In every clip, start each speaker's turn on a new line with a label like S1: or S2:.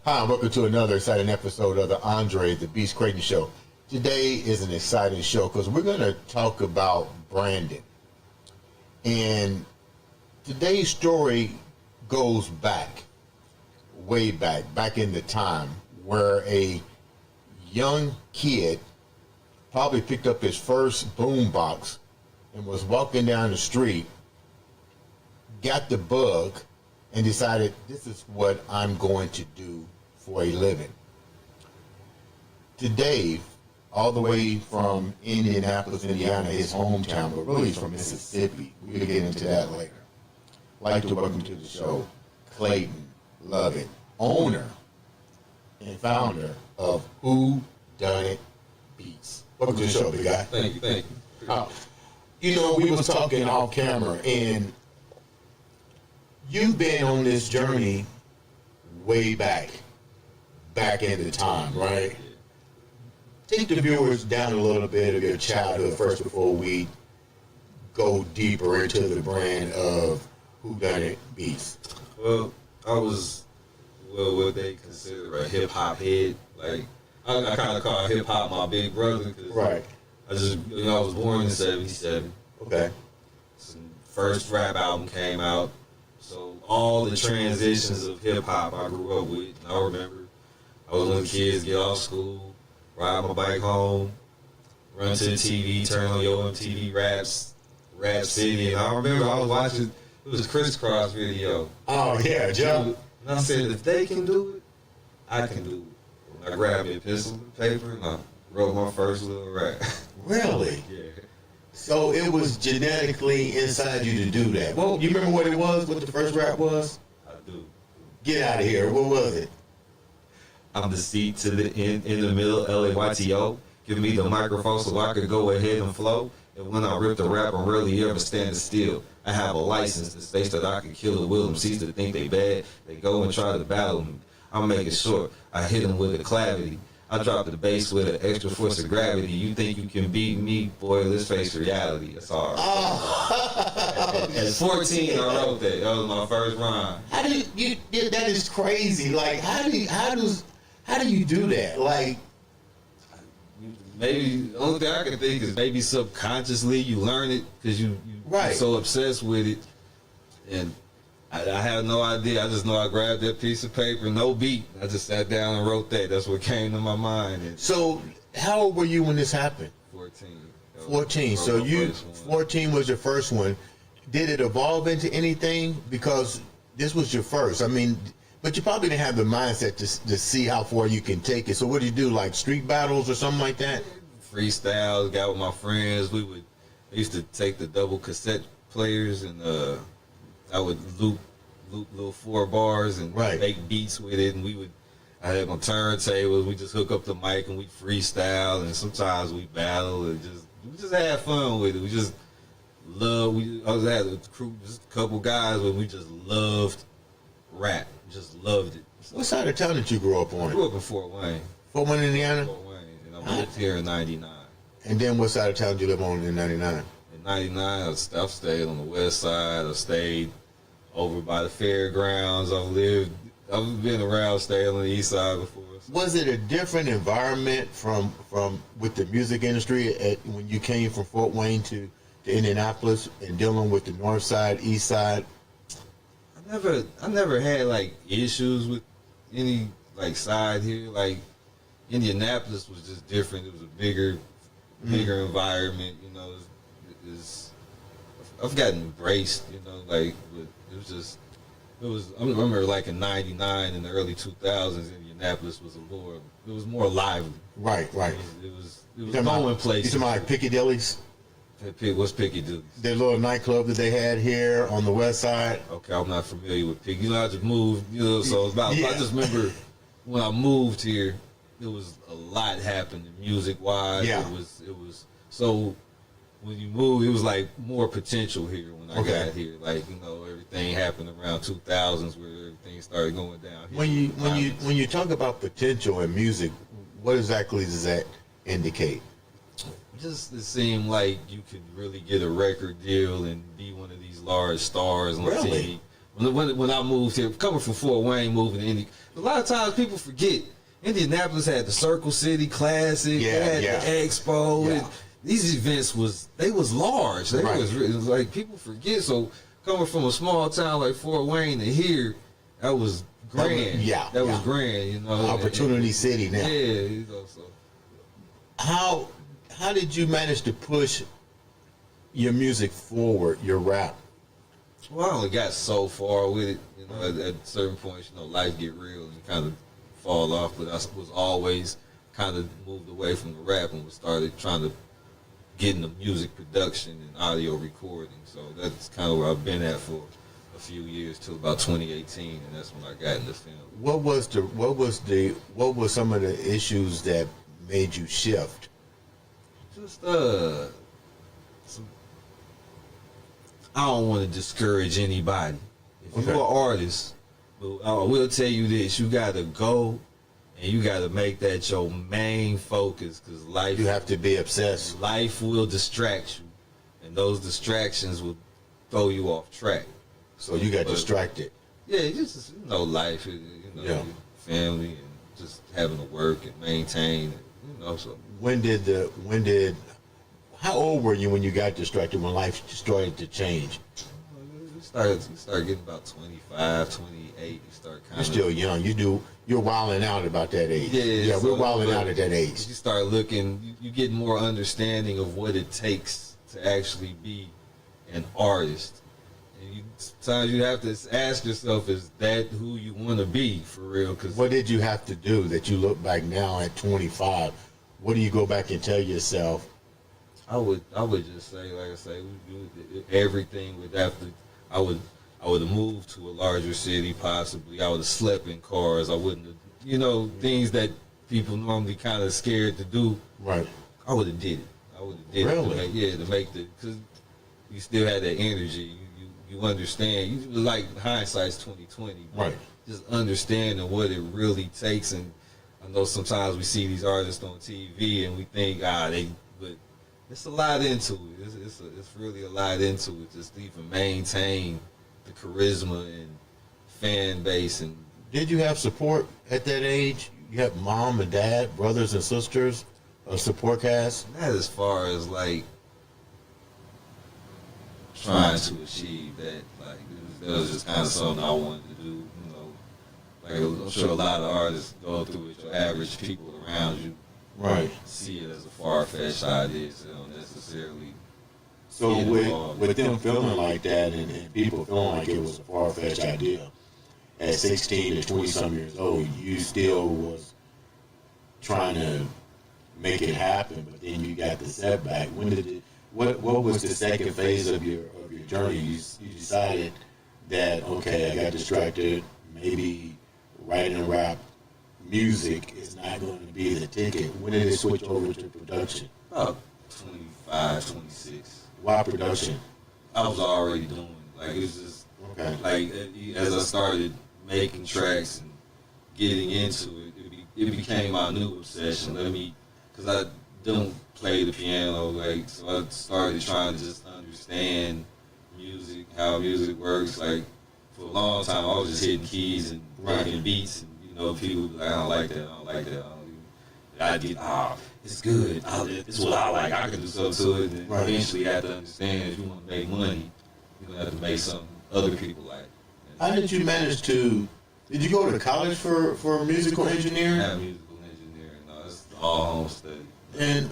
S1: Hi, and welcome to another exciting episode of the Andre The Beast Crayton Show. Today is an exciting show because we're going to talk about branding. And today's story goes back, way back in the time where a young kid probably picked up his first boom box and was walking down the street, got the bug, and decided this is what I'm going to do for a living. Today, all the way from Indianapolis, Indiana, his hometown, but really he's from Mississippi. We'll get into that later. I'd like to welcome to the show Clayton Lovett, owner and founder of Whoduint Beats. Welcome to the show, big guy.
S2: Thank you.
S1: You know, we was talking off camera, and you've been on this journey way back in the time, right? Take the viewers down a little bit of your childhood first before we go deeper into the brand of Whoduint Beats.
S2: Well, I was what they consider a hip hop head. Like I kind of call hip hop my big brother because
S1: Right.
S2: I just I was born in '77.
S1: Okay.
S2: First rap album came out, so all the transitions of hip hop I grew up with. And I remember I was one of the kids get off school, ride my bike home, run to the TV, turn on Yo MTV Rap City, and I remember I was watching. It was a Crisscross video.
S1: Oh yeah, Joe.
S2: And I said, if they can do it, I can do it. And I grabbed me a pencil and paper and I wrote my first little rap.
S1: Really?
S2: Yeah.
S1: So it was genetically inside you to do that. Well, you remember what it was? What the first rap was?
S2: I do.
S1: Get out of here. What was it?
S2: I'm the seat to the in the middle, LAYTO. Give me the microphone so I could go ahead and flow. And when I rip the rap, I'm rarely ever standing still. I have a license that states that I can kill the will MCs that think they bad. They go and try to battle me. I'll make it short. I hit them with a clavity. I drop the bass with an extra force of gravity. You think you can beat me? Boy, let's face reality. That's all. At 14, I wrote that. That was my first rhyme.
S1: How do you? That is crazy. Like, how do you do that? Like,
S2: Maybe the only thing I can think is maybe subconsciously you learn it because you're so obsessed with it. And I have no idea. I just know I grabbed that piece of paper, no beat. I just sat down and wrote that. That's what came to my mind. And
S1: so how old were you when this happened?
S2: 14.
S1: 14. So 14 was your first one. Did it evolve into anything? Because this was your first. I mean, but you probably didn't have the mindset to see how far you can take it. So what did you do, like street battles or something like that?
S2: Freestyles, got with my friends. I used to take the double cassette players and I would loop little 4 bars and make beats with it. And I had my turntables. We just hook up the mic and we freestyle. And sometimes we battle and we just had fun with it. We just loved. I had a crew, just a couple guys, but we just loved rap. Just loved it. So,
S1: what side of town did you grow up on?
S2: I grew up in Fort Wayne.
S1: Fort Wayne, Indiana?
S2: Fort Wayne. And I moved here in 99.
S1: And then what side of town did you live on in 99?
S2: In 99, I stayed on the west side. I stayed over by the fairgrounds. I've been around, stayed on the east side before. So.
S1: Was it a different environment from with the music industry when you came from Fort Wayne to Indianapolis and dealing with the north side, east side?
S2: I never had like issues with any like side here. Like Indianapolis was just different. It was a bigger environment. You know, I've gotten embraced. You know, like it was. I remember like in '99 in the early 2000s, Indianapolis was more lively.
S1: Right.
S2: It was going places.
S1: You talking about like Piccadilly's?
S2: What's Piccadilly?
S1: Their little nightclub that they had here on the west side.
S2: Okay, I'm not familiar with Piccadilly. You know, I just moved. You know, so it's about. I just remember when I moved here, there was a lot happening music wise.
S1: Yeah.
S2: It was so when you move, it was like more potential here when I got here. Like, you know, everything happened around 2000s where everything started going down.
S1: When you talk about potential in music, what exactly does that indicate?
S2: Just it seemed like you could really get a record deal and be one of these large stars on TV. when I moved here, coming from Fort Wayne, moving to Indy, a lot of times people forget Indianapolis had the Circle City Classic, they had the Expo.
S1: Yeah.
S2: These events was large. They
S1: Right.
S2: was like people forget. So coming from a small town like Fort Wayne to here, that was grand. That was grand. You know,
S1: Opportunity City now.
S2: Yeah, you know. So
S1: How did you manage to push your music forward, your rap?
S2: well, I only got so far with it. You know, at certain points, you know, life get real and you kind of fall off. But I was always kind of moved away from the rap and started trying to get into music production and audio recording. So that's kind of where I've been at for a few years till about 2018, and that's when I got into film.
S1: What were some of the issues that made you shift?
S2: Just I don't want to discourage anybody. If you're an artist, I will tell you this: you got to go and you got to make that your main focus, because life.
S1: You have to be obsessed.
S2: Life will distract you, and those distractions will throw you off track.
S1: So you got distracted.
S2: Yeah, just life, your family, and just having to work and maintain, So
S1: How old were you when you got distracted? When life started to change?
S2: you start getting about 25, 28. You start kind
S1: You're still young. You're wilding out about that age.
S2: Yeah,
S1: we're wilding out at that age.
S2: You start looking, you get more understanding of what it takes to actually be an artist. And sometimes you have to ask yourself, is that who you want to be for real? Cause
S1: what did you have to do that you look back now at 25? What do you go back and tell yourself?
S2: I would just say, like I say, everything would have to. I would have moved to a larger city, possibly. I would have slept in cars. I wouldn't have, things that people normally kind of scared to do.
S1: Right.
S2: I would have did it. I would have did it. To make because you still had that energy. You understand. You like hindsight's 20/20.
S1: Right.
S2: Just understanding what it really takes, and I know sometimes we see these artists on TV and we think but it's a lot into it. It's really a lot into it. Just to even maintain the charisma and fan base. And
S1: did you have support at that age? You have mom and dad, brothers and sisters, a support cast?
S2: not as far as like trying to achieve that. Like that was just kind of something I wanted to do. Like I'm sure a lot of artists go through it. Your average people around you,
S1: right,
S2: see it as a far-fetched idea. So they don't necessarily.
S1: So with them feeling like that and people feeling like it was a far-fetched idea, at 16 to 20-some years old, you still was trying to make it happen, but then you got the setback. What was the second phase of your journey? You decided that, okay, I got distracted, maybe writing rap music is not going to be the ticket. When did it switch over to production?
S2: About 25, 26.
S1: Why production?
S2: I was already doing like it was just like as I started making tracks and getting into it, it became my new obsession. Because I don't play the piano, so I started trying to just understand music, how music works. Like for a long time, I was just hitting keys and making beats, and people be like, I don't like that. I get, it's good. It's what I like. I can do something to it. And eventually, you have to understand if you want to make money, you're gonna have to make something other people like.
S1: How did you manage to? Did you go to college for musical engineering?
S2: Yeah, musical engineering. No, it's all home study.
S1: And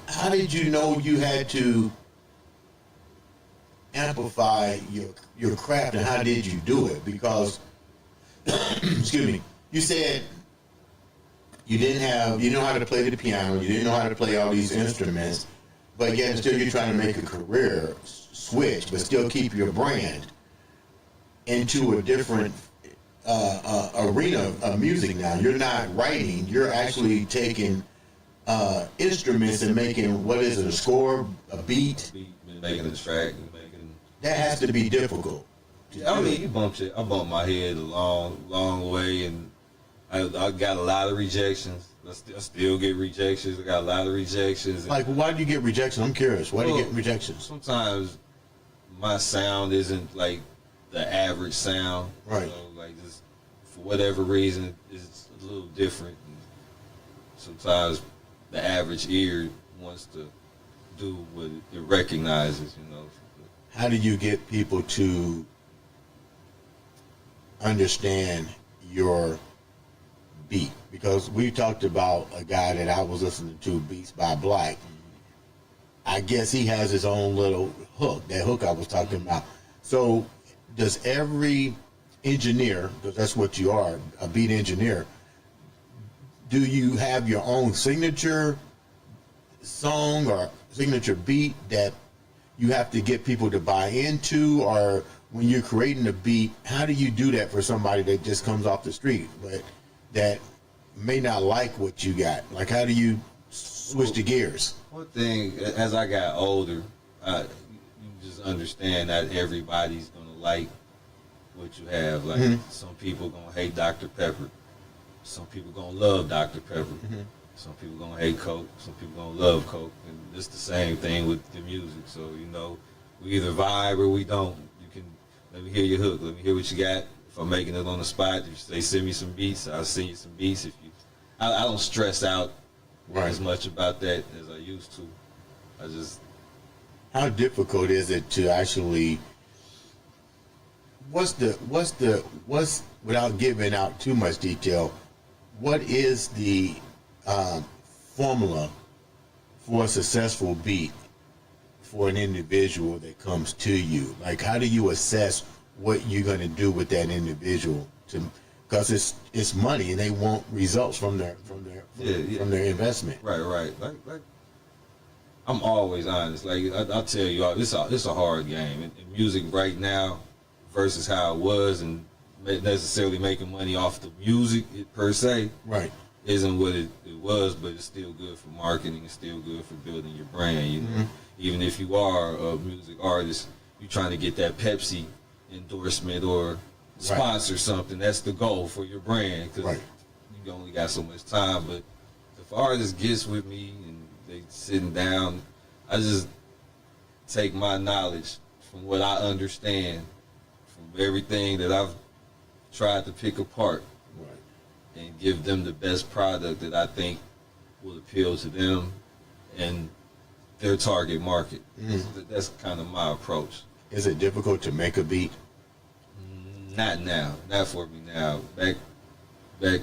S1: how did you know you had to amplify your craft, and how did you do it? Because, excuse me, you said you didn't know how to play the piano, you didn't know how to play all these instruments, but yet still you're trying to make a career switch, but still keep your brand into a different arena of music now. You're not writing, you're actually taking instruments and making, what is it, a score, a beat?
S2: Making a track.
S1: That has to be difficult.
S2: Yeah, I mean, I bumped my head a long way, and I got a lot of rejections. I still get rejections. I got a lot of rejections.
S1: Like, why do you get rejections? I'm curious. Why do you get rejections?
S2: Sometimes my sound isn't like the average sound.
S1: Right.
S2: You know, like just for whatever reason, it's a little different. And sometimes the average ear wants to do what it recognizes, you know.
S1: How do you get people to understand your beat? Because we talked about a guy that I was listening to, Beats by Black. I guess he has his own little hook, that hook I was talking about. So does every engineer, because that's what you are, a beat engineer, do you have your own signature song or signature beat that you have to get people to buy into? Or when you're creating a beat, how do you do that for somebody that just comes off the street but that may not like what you got? Like, how do you switch the gears?
S2: One thing, as I got older, you just understand that everybody's gonna like what you have. Like some people gonna hate Dr. Pepper, some people gonna love Dr. Pepper, some people gonna hate Coke, some people gonna love Coke, and it's the same thing with the music. So you know, we either vibe or we don't. You can let me hear your hook, let me hear what you got. If I'm making it on the spot, if you say send me some beats, I'll send you some beats. If you, I don't stress out as much about that as I used to. I just.
S1: How difficult is it to actually? What's without giving out too much detail? What is the formula for a successful beat for an individual that comes to you? Like, how do you assess what you're going to do with that individual? Because it's money and they want results from their investment.
S2: Right. Like I'm always honest. Like I'll tell you, it's a hard game. In music right now versus how it was, and necessarily making money off the music per se,
S1: right,
S2: isn't what it was. But it's still good for marketing. It's still good for building your brand. You know, even if you are a music artist, you're trying to get that Pepsi endorsement or sponsor something. That's the goal for your brand, because you only got so much time. But if an artist gets with me and they sitting down, I just take my knowledge from what I understand, from everything that I've tried to pick apart, and give them the best product that I think will appeal to them and their target market. That's kind of my approach.
S1: Is it difficult to make a beat?
S2: Not now. Not for me now. Back when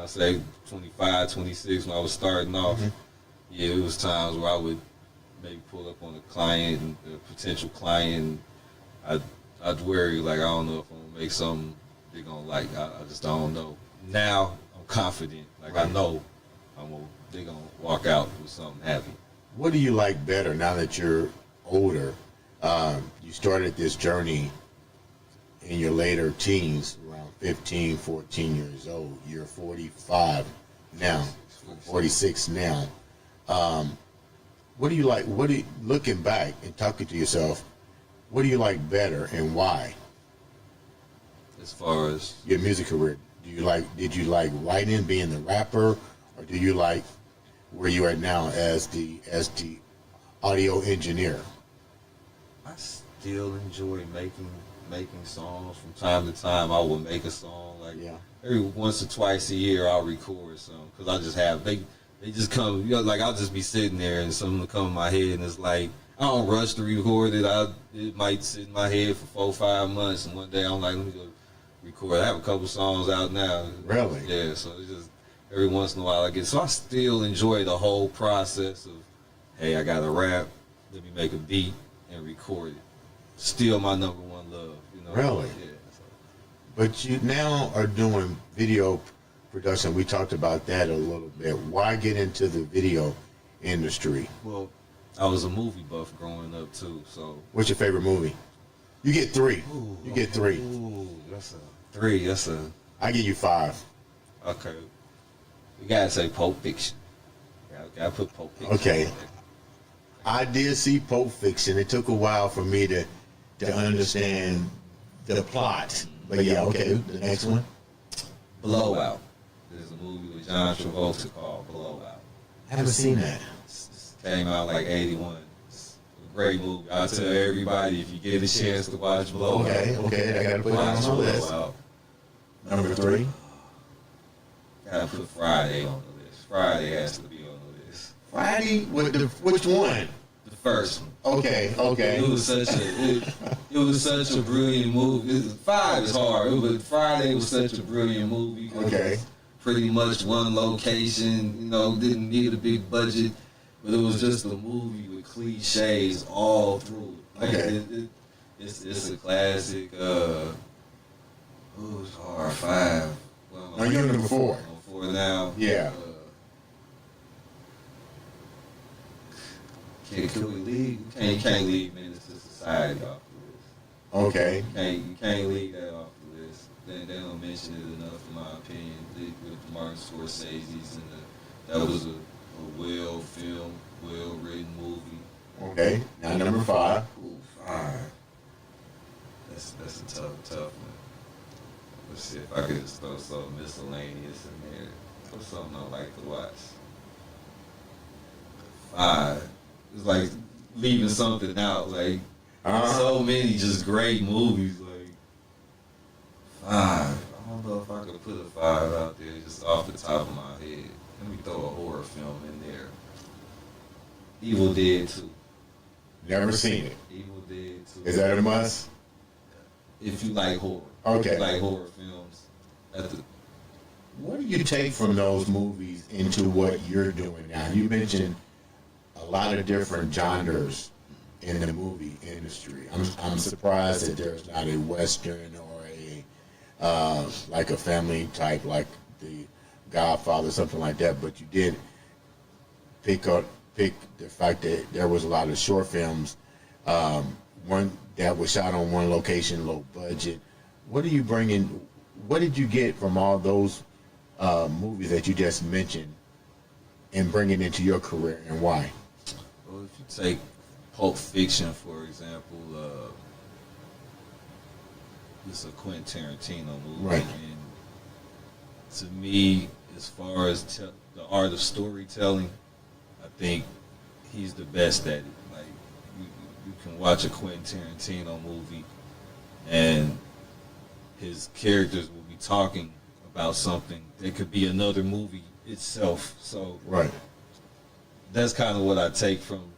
S2: I say 25, 26, when I was starting off, yeah, it was times where I would maybe pull up on a client, and a potential client, and I'd worry, like, I don't know if I'm going to make something they're going to like. I just don't know. Now, I'm confident. Like, I know they're going to walk out with something happy.
S1: What do you like better now that you're older? You started this journey in your later teens, around 15, 14 years old. You're 45 now, 46 now. What do you like? Looking back and talking to yourself, what do you like better and why?
S2: As far as
S1: your music career, did you like writing, being the rapper, or do you like where you are now as the audio engineer?
S2: I still enjoy making songs. From time to time, I will make a song. Like every once or twice a year, I'll record some, because I just have they just come. You know, like I'll just be sitting there and something will come in my head, and it's like I don't rush to record it. It might sit in my head for 4 or 5 months, and one day I'm like, let me go record. I have a couple songs out now.
S1: Really?
S2: Yeah. So it's just every once in a while I get. So I still enjoy the whole process of, hey, I got a rap. Let me make a beat and record it. Still my number one love. You know.
S1: Really?
S2: Yeah. So.
S1: But you now are doing video production. We talked about that a little bit. Why get into the video industry?
S2: Well, I was a movie buff growing up too. So.
S1: What's your favorite movie? You get 3.
S2: Ooh,
S1: you get 3.
S2: Ooh, that's a 3. That's a.
S1: I give you 5.
S2: Okay. We gotta say Pulp Fiction. Gotta put Pulp Fiction.
S1: Okay. I did see Pulp Fiction. It took a while for me to understand the plot. But yeah, okay. The next one?
S2: Blowout. There's a movie with John Travolta called Blowout.
S1: I haven't seen that.
S2: Came out like 81. Great movie. I tell everybody if you get a chance to watch Blowout.
S1: Okay, I gotta put it on my list.
S2: Blowout.
S1: Number 3.
S2: Gotta put Friday on the list. Friday has to be on the list.
S1: Friday with which one?
S2: The first one.
S1: Okay.
S2: It was such a brilliant movie. 5 is hard, but Friday was such a brilliant movie.
S1: Okay.
S2: Pretty much one location, didn't need a big budget, but it was just a movie with cliches all through it.
S1: Okay.
S2: It's a classic. It's hard. 5.
S1: Are you on number 4?
S2: On 4 now.
S1: Yeah.
S2: Can we leave? You can't leave Menace to Society off the list.
S1: Okay.
S2: You can't leave that off the list. They don't mention it enough, in my opinion. With Martin Scorsese's that was a well-filmed, well-written movie.
S1: Okay. Now number 5.
S2: Ooh, 5. That's a tough one. Let's see if I could just throw something miscellaneous in there. What's something I like to watch? 5. It's like leaving something out. Like so many just great movies. Like 5. I don't know if I could put a 5 out there just off the top of my head. Let me throw a horror film in there. Evil Dead 2.
S1: Never seen it.
S2: Evil Dead 2.
S1: Is that a must?
S2: If you like horror.
S1: Okay.
S2: If you like horror films.
S1: What do you take from those movies into what you're doing now? You mentioned a lot of different genres in the movie industry. I'm surprised that there's not a Western or a like a family type like The Godfather, something like that. But you did pick the fact that there was a lot of short films, one that was shot on one location, low budget. What are you bringing? What did you get from all those movies that you just mentioned and bring it into your career, and why?
S2: Well, if you take Pulp Fiction, for example, it's a Quentin Tarantino movie.
S1: Right.
S2: And to me, as far as the art of storytelling, I think he's the best at it. Like, you can watch a Quentin Tarantino movie and his characters will be talking about something that could be another movie itself. So
S1: Right.
S2: that's kind of what I take from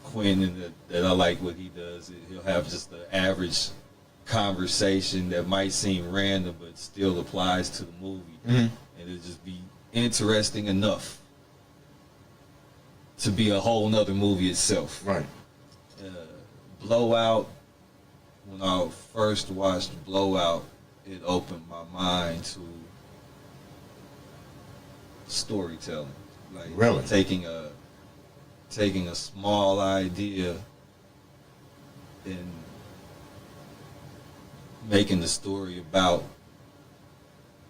S2: Quentin, that I like what he does. He'll have just the average conversation that might seem random but still applies to the movie.
S1: Mm-hmm.
S2: And it'll just be interesting enough to be a whole nother movie itself.
S1: Right.
S2: Blowout, when I first watched Blowout, it opened my mind to storytelling. Like
S1: Really?
S2: taking a small idea and making the story about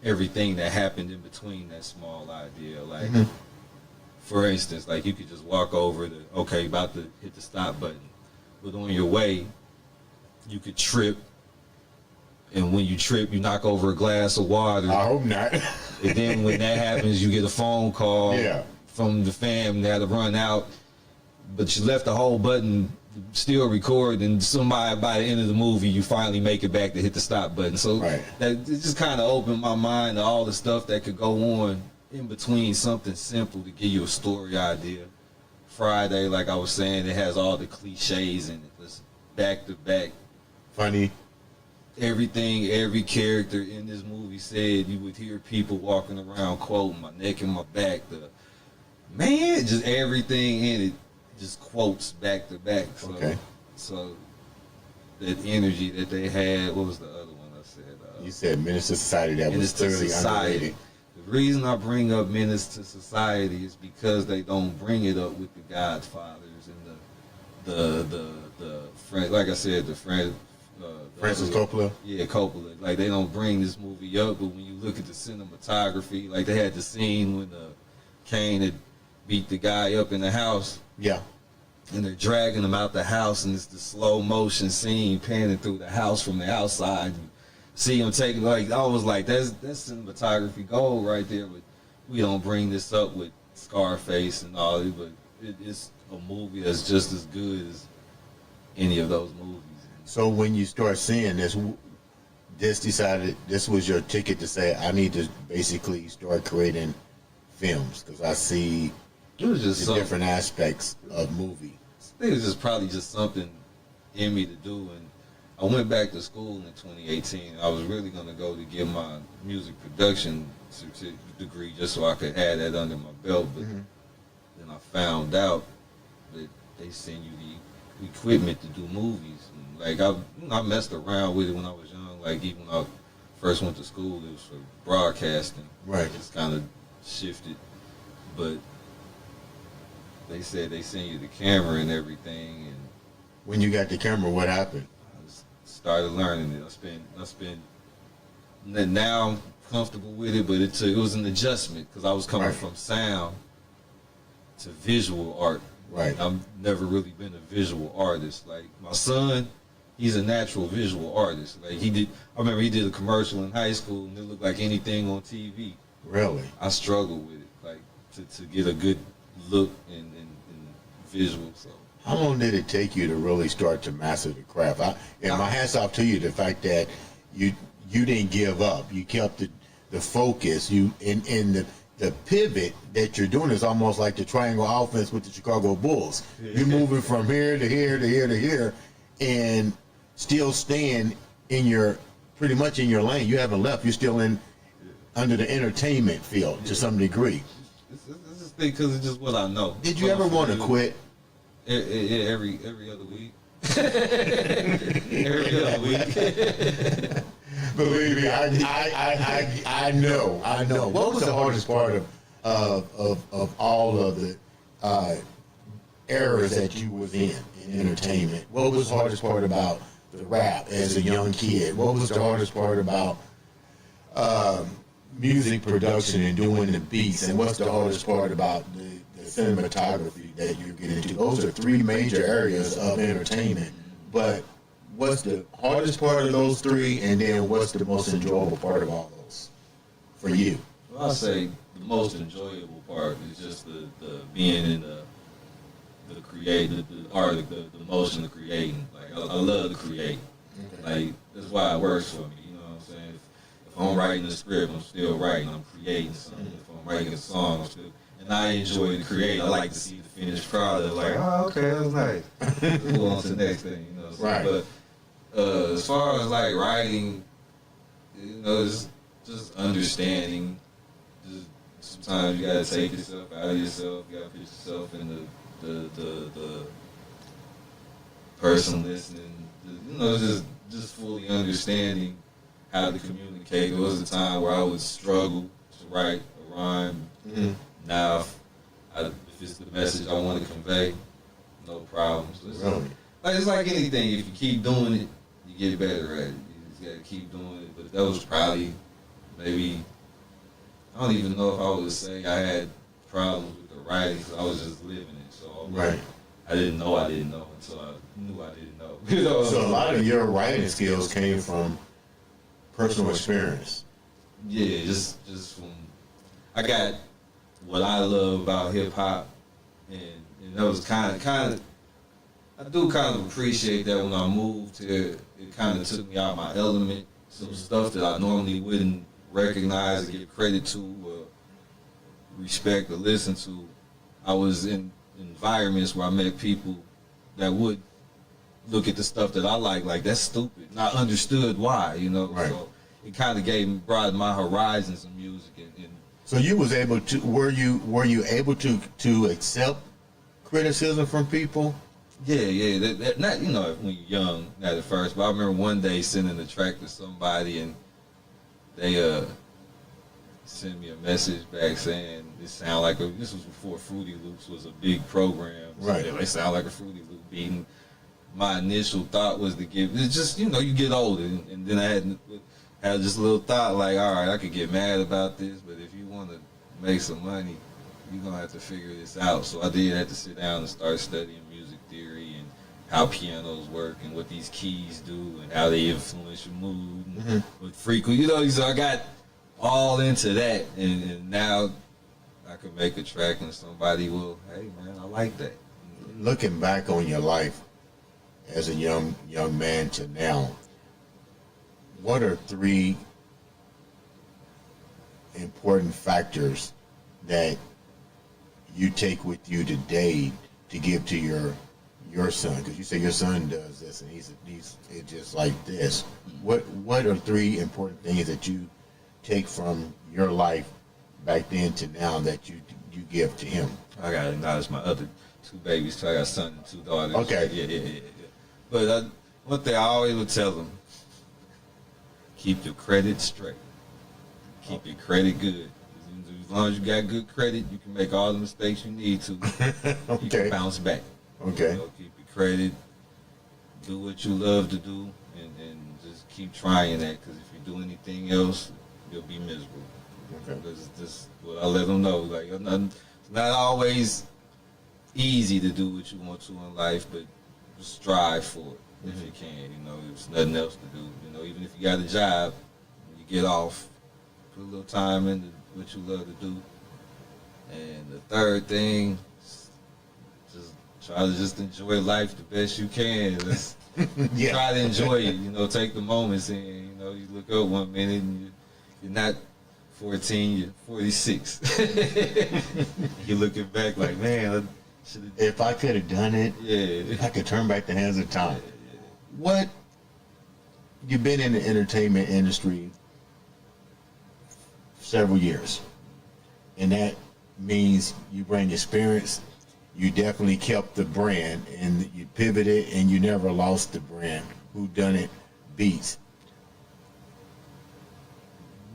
S2: everything that happened in between that small idea. Like, for instance, like you could just walk over about to hit the stop button, but on your way, you could trip, and when you trip, you knock over a glass of water.
S1: I hope not.
S2: And then when that happens, you get a phone call from the fam that had to run out, but you left the whole button still record, and somebody by the end of the movie, you finally make it back to hit the stop button. So that it just kind of opened my mind to all the stuff that could go on in between something simple to give you a story idea. Friday, like I was saying, it has all the cliches in it. It's back to back.
S1: Funny.
S2: Everything, every character in this movie said, you would hear people walking around quoting my neck and my back. Just everything in it just quotes back to back. So that energy that they had, what was the other one I said?
S1: You said Menace to Society. That was clearly underrated.
S2: The reason I bring up Menace to Society is because they don't bring it up with the Godfathers and the friend, like I said, the friend.
S1: Francis Coppola?
S2: Yeah, Coppola. Like, they don't bring this movie up, but when you look at the cinematography, like they had the scene when Kane had beat the guy up in the house.
S1: Yeah.
S2: And they're dragging him out the house, and it's the slow motion scene panning through the house from the outside. You see him taking, like, I was like, that's cinematography gold right there, but we don't bring this up with Scarface and all that, but
S3: it's a movie that's just as good as any of those movies.
S1: So when you start seeing this decided this was your ticket to say I need to basically start creating films because I see
S3: It was just
S1: the different aspects of movie.
S3: I think it was just probably just something in me to do, and I went back to school in 2018. I was really going to go to get my music production degree just so I could add that under my belt, but then I found out that they send you the equipment to do movies. And like I messed around with it when I was young. Like even when I first went to school, it was for broadcasting.
S1: Right.
S3: It's kind of shifted, but they said they send you the camera and everything, and
S1: When you got the camera, what happened?
S3: I just started learning it. I spent. Now I'm comfortable with it, but it was an adjustment because I was coming
S1: Right.
S3: from sound to visual art.
S1: Right.
S3: I've never really been a visual artist. Like my son, he's a natural visual artist. Like I remember he did a commercial in high school and it looked like anything on TV.
S1: Really?
S3: I struggled with it, like to get a good look in visual. So
S1: How long did it take you to really start to master the craft? My hats off to you, the fact that you didn't give up. You kept the focus. You in the pivot that you're doing is almost like the triangle offense with the Chicago Bulls. You're moving from here to here to here to here, and still staying pretty much in your lane. You haven't left. You're still under the entertainment field to some degree.
S3: it's just because it's just what I know.
S1: Did you ever want to quit?
S3: Every other week. Every other week.
S1: Believe me, I know. What was the hardest part of all of the eras that you was in entertainment? What was the hardest part about the rap as a young kid? What was the hardest part about music production and doing the beats? And what's the hardest part about the cinematography that you get into? Those are three major areas of entertainment. But what's the hardest part of those three, and then what's the most enjoyable part of all those for you?
S3: Well, I'll say the most enjoyable part is just the being in the art, the motion of creating. Like I love to create.
S1: Okay.
S3: Like that's why it works for me. You know what I'm saying? If I'm writing a script, I'm still writing. I'm creating something. If I'm writing a song, I'm still. And I enjoy to create. I like to see the finished product. Like, oh, okay, that was nice. Let's move on to the next thing. You know. So,
S1: Right.
S3: But as far as like writing, you know, it's just understanding. Just sometimes you gotta take yourself out of yourself. You gotta put yourself in the person listening. You know, just fully understanding how to communicate. There was a time where I would struggle to write a rhyme.
S1: Mm-hmm.
S3: Now, if it's the message I want to convey, no problems. It's like anything. If you keep doing it, you get better at it. You just got to keep doing it. But that was probably maybe, I don't even know if I would say I had problems with the writing because I was just living it. So
S1: Right.
S3: I didn't know until I knew I didn't know. You know?
S1: So a lot of your writing skills came from personal experience.
S3: Yeah, just from, I got what I love about hip hop, and that was kind of. I do kind of appreciate that when I moved here, it kind of took me out of my element. Some stuff that I normally wouldn't recognize or give credit to or respect or listen to. I was in environments where I met people that would look at the stuff that I like that's stupid. And I understood why, you know.
S1: Right.
S3: So it kind of broadened my horizons in music. And
S1: So you was able to, were you able to accept criticism from people?
S3: Yeah. That not, you know, when you're young, not at first, but I remember one day sending a track to somebody and they sent me a message back saying this sound like this was before Fruity Loops was a big program. So
S1: Right.
S3: They sound like a Fruity Loop beat. And my initial thought was to it's just, you know, you get older, and then I had this little thought like, all right, I could get mad about this, but if you want to make some money, you're going to have to figure this out. So I did have to sit down and start studying music theory and how pianos work and what these keys do and how they influence your mood and what frequency, you know. So I got all into that, and now I could make a track and somebody will, hey man, I like that.
S1: Looking back on your life as a young man to now, what are 3 important factors that you take with you today to give to your son? Because you say your son does this and he's just like this. What are 3 important things that you take from your life back then to now that you give to him?
S3: I gotta acknowledge my other 2 babies too. I got a son and 2 daughters.
S1: Okay.
S3: Yeah. But one thing I always would tell them: keep your credit straight. Keep your credit good. As long as you got good credit, you can make all the mistakes you need to.
S1: Okay.
S3: You can bounce back.
S1: Okay.
S3: So keep your credit. Do what you love to do, and just keep trying that. Because if you do anything else, you'll be miserable.
S1: Okay.
S3: That's just what I let them know. Like, it's not always easy to do what you want to in life, but just strive for it if you can. You know, there's nothing else to do. You know, even if you got a job, when you get off, put a little time into what you love to do. And the third thing, just try to just enjoy life the best you can.
S1: Yeah.
S3: Try to enjoy it. You know, take the moments and, you know, you look up one minute and you're not 14, you're 46. You're looking back like, man, I should have.
S1: If I could have done it,
S3: Yeah.
S1: I could turn back the hands of time.
S3: Yeah.
S1: What, you've been in the entertainment industry several years, and that means you bring experience. You definitely kept the brand, and you pivoted, and you never lost the brand. Whoduint Beats.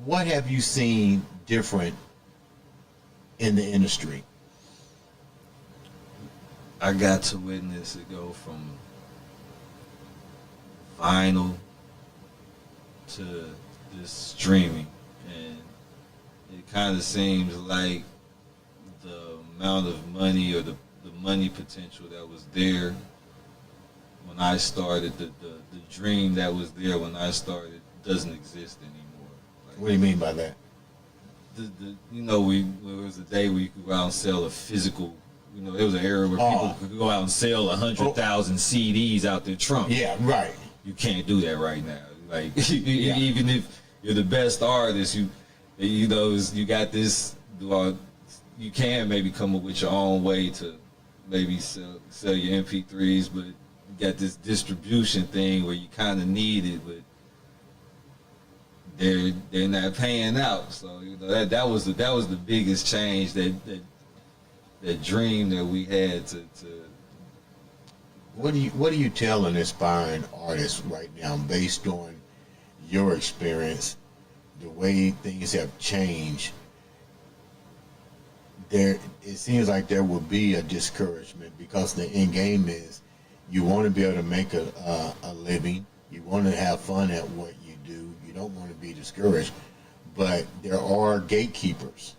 S1: What have you seen different in the industry?
S3: I got to witness it go from vinyl to this streaming, and it kind of seems like the amount of money or the money potential that was there when I started, the dream that was there when I started doesn't exist anymore. Like,
S1: What do you mean by that?
S3: you know, there was a day where you could go out and sell a physical. You know, there was an era where people could go out and sell 100,000 CDs out their trunk.
S1: Yeah, right.
S3: You can't do that right now. Like, even if you're the best artist, you know, you got this. You can maybe come up with your own way to maybe sell your MP3s, but you got this distribution thing where you kind of need it, but they're not paying out. So, you know, that was the biggest change, that dream that we had to.
S1: What do you tell an aspiring artist right now, based on your experience, the way things have changed? It seems like there will be a discouragement, because the end game is you want to be able to make a living, you want to have fun at what you do, you don't want to be discouraged, but there are gatekeepers,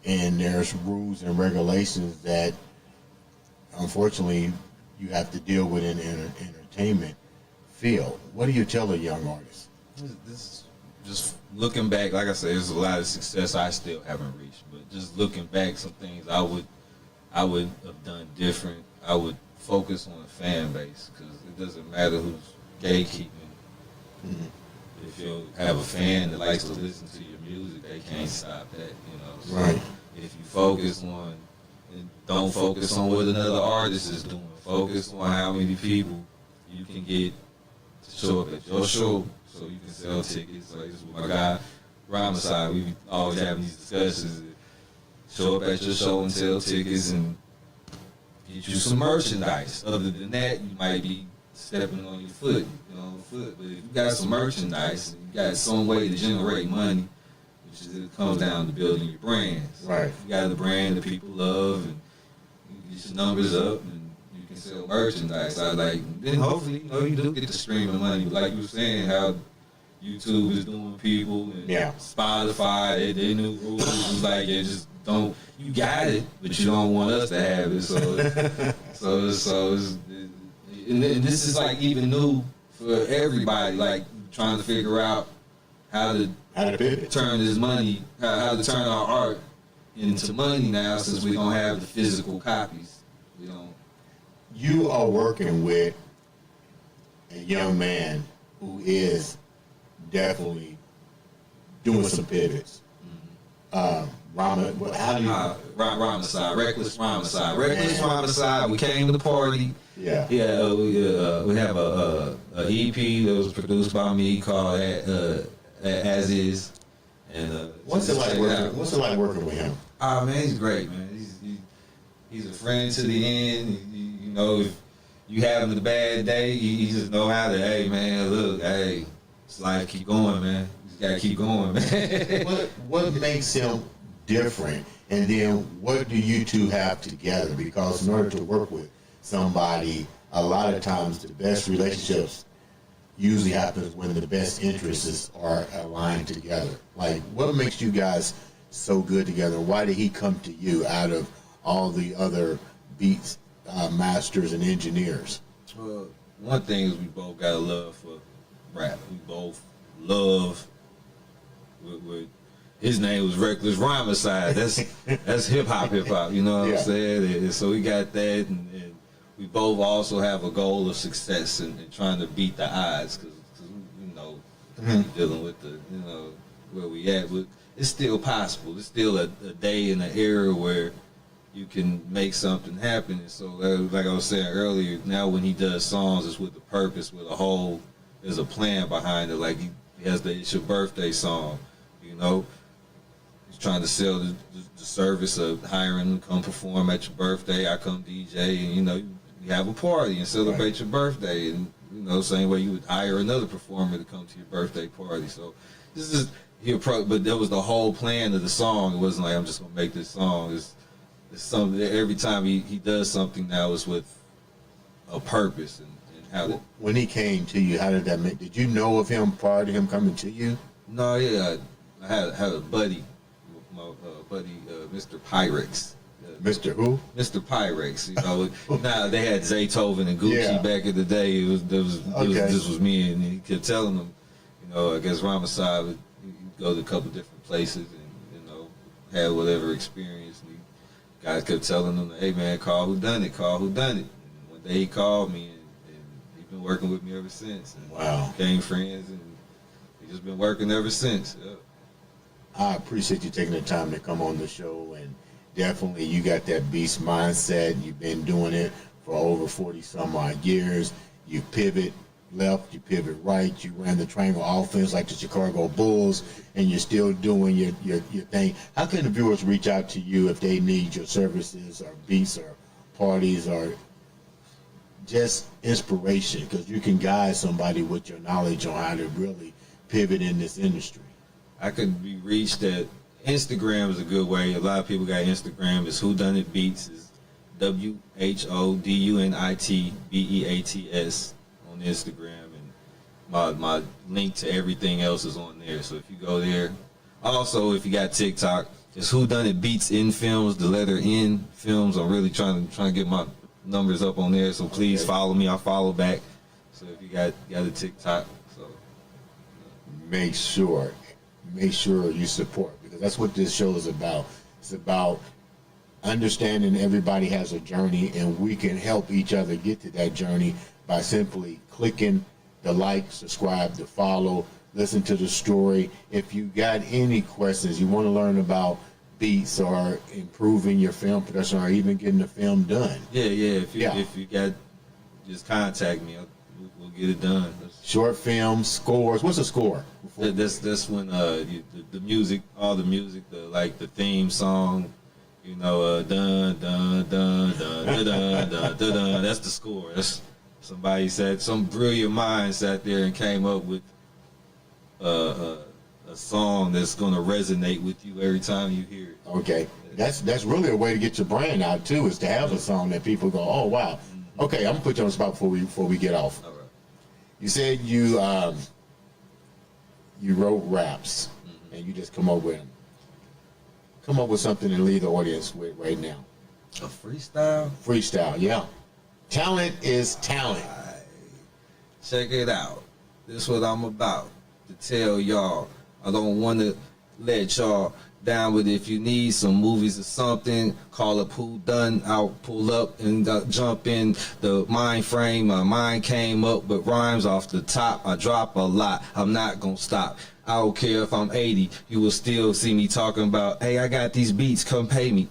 S1: and there's rules and regulations that unfortunately you have to deal with in the entertainment field. What do you tell a young artist?
S3: This just looking back, like I said, there's a lot of success I still haven't reached. But just looking back, some things I would have done different. I would focus on the fan base, because it doesn't matter who's gatekeeping. Mm-hmm. If you have a fan that likes to listen to your music, they can't stop that. You know. So
S1: Right.
S3: if you focus on, and don't focus on what another artist is doing. Focus on how many people you can get to show up at your show, so you can sell tickets. Like, this is my guy, Ramasai. We always having these discussions. Show up at your show and sell tickets and get you some merchandise. Other than that, you might be stepping on your foot, But if you got some merchandise, you got some way to generate money, which is, it comes down to building your brand. So
S1: Right.
S3: if you got a brand that people love, and you get your numbers up, and you can sell merchandise. Then hopefully, you do get the streaming money. But like you were saying, how YouTube is doing people, and Spotify, they new rules is like, just don't. You got it, but you don't want us to have it. And this is like even new for everybody. Like, trying to figure out how to
S1: How to pivot.
S3: turn this money, how to turn our art into money now since we don't have the physical copies. We don't.
S1: You are working with a young man who is definitely doing some pivots. Rama, how do you?
S3: Rhymicide, reckless rhymicide, reckless rhymicide. We came to the party.
S1: Yeah.
S3: Yeah, we have a EP that was produced by me called As Is. And
S1: What's it like working? What's it like working with him?
S3: Ah, man, he's great, man. He's a friend to the end. You know, if you having a bad day, you just know how to. Hey, man, look, hey, it's life. Keep going, man. You just gotta keep going, man.
S1: What makes him different? And then what do you two have together? Because in order to work with somebody, a lot of times the best relationships usually happens when the best interests are aligned together. Like, what makes you guys so good together? Why did he come to you out of all the other beats masters and engineers?
S3: Well, one thing is we both got a love for rap. We both love with his name was Reckless Rhymicide. That's hip hop. You know what I'm saying? And so we got that, and we both also have a goal of success and trying to beat the odds, because you know, dealing with the where we at. But it's still possible. It's still a day in an era where you can make something happen. And so, like I was saying earlier, now when he does songs, it's with a purpose, with a whole. There's a plan behind it. Like he has the "It's Your Birthday" song. You know, he's trying to sell the service of hiring them to come perform at your birthday. I come DJ, and you know, you have a party and celebrate your birthday. And you know, same way you would hire another performer to come to your birthday party. So this is but that was the whole plan of the song. It wasn't like I'm just gonna make this song. It's something. Every time he does something now, it's with a purpose and how to.
S1: When he came to you, how did that make? Did you know of him prior to him coming to you?
S3: No, yeah, I had a buddy, my buddy, Mr. Pyrex.
S1: Mr. Who?
S3: Mr. Pyrex. You know, now they had Zaytoven and Gucci back in the day. This was me, and he kept telling them, you know, I guess Ramazan would go to a couple different places and you know had whatever experience. And guys kept telling them, hey man, call Whoduint, call Whoduint. And one day he called me, and he's been working with me ever since. And
S1: wow,
S3: became friends, and we just been working ever since. Yeah.
S1: I appreciate you taking the time to come on the show, and definitely you got that beast mindset. You've been doing it for over 40 some odd years. You pivot left, you pivot right, you ran the triangle offense like the Chicago Bulls, and you're still doing your thing. How can the viewers reach out to you if they need your services or beats or parties or just inspiration? Because you can guide somebody with your knowledge on how to really pivot in this industry.
S3: I could be reached at Instagram is a good way. A lot of people got Instagram. It's Whoduint Beats. It's WHODUNITBEATS on Instagram, and my link to everything else is on there. So if you go there, also if you got TikTok, it's Whoduint Beats in Films. The letter N Films. I'm really trying to get my numbers up on there. So please follow me. I follow back. So if you got a TikTok, so
S1: make sure you support, because that's what this show is about. It's about understanding everybody has a journey, and we can help each other get to that journey by simply clicking the like, subscribe, the follow, listen to the story. If you got any questions, you want to learn about beats or improving your film production or even getting the film done.
S3: If you got, just contact me. We'll get it done.
S1: Short films, scores. What's a score?
S3: That's when the music, all the music, the theme song, you know, dun dun dun dun dun dun dun dun. That's the score. That's somebody said, some brilliant mind sat there and came up with a song that's gonna resonate with you every time you hear it.
S1: Okay, that's really a way to get your brand out too, is to have a song that people go, oh wow. Okay, I'm gonna put you on the spot before we get off.
S3: All right.
S1: You said you wrote raps, and you just come up with them. Come up with something to leave the audience with right now.
S3: A freestyle?
S1: Freestyle, yeah. Talent is talent.
S3: Check it out. This is what I'm about to tell y'all. I don't want to let y'all
S2: Down with it. If you need some movies or something, call up Whoduint. I'll pull up and jump in the mind frame. My mind came up with rhymes off the top. I drop a lot. I'm not gonna stop. I don't care if I'm 80. You will still see me talking about, hey, I got these beats. Come pay me.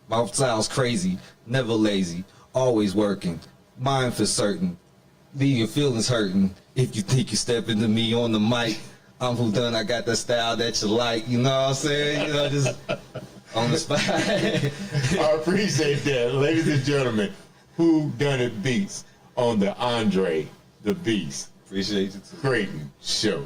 S2: My style's crazy. Never lazy. Always working. Mind for certain. Leave your feelings hurting. If you think you step into me on the mic, I'm Whoduint. I got that style that you like. You know what I'm saying? You know, just on the spot.
S1: I appreciate that. Ladies and gentlemen, Whoduint Beats on the Andre The Beast
S3: Appreciate you too.
S1: Crayton show.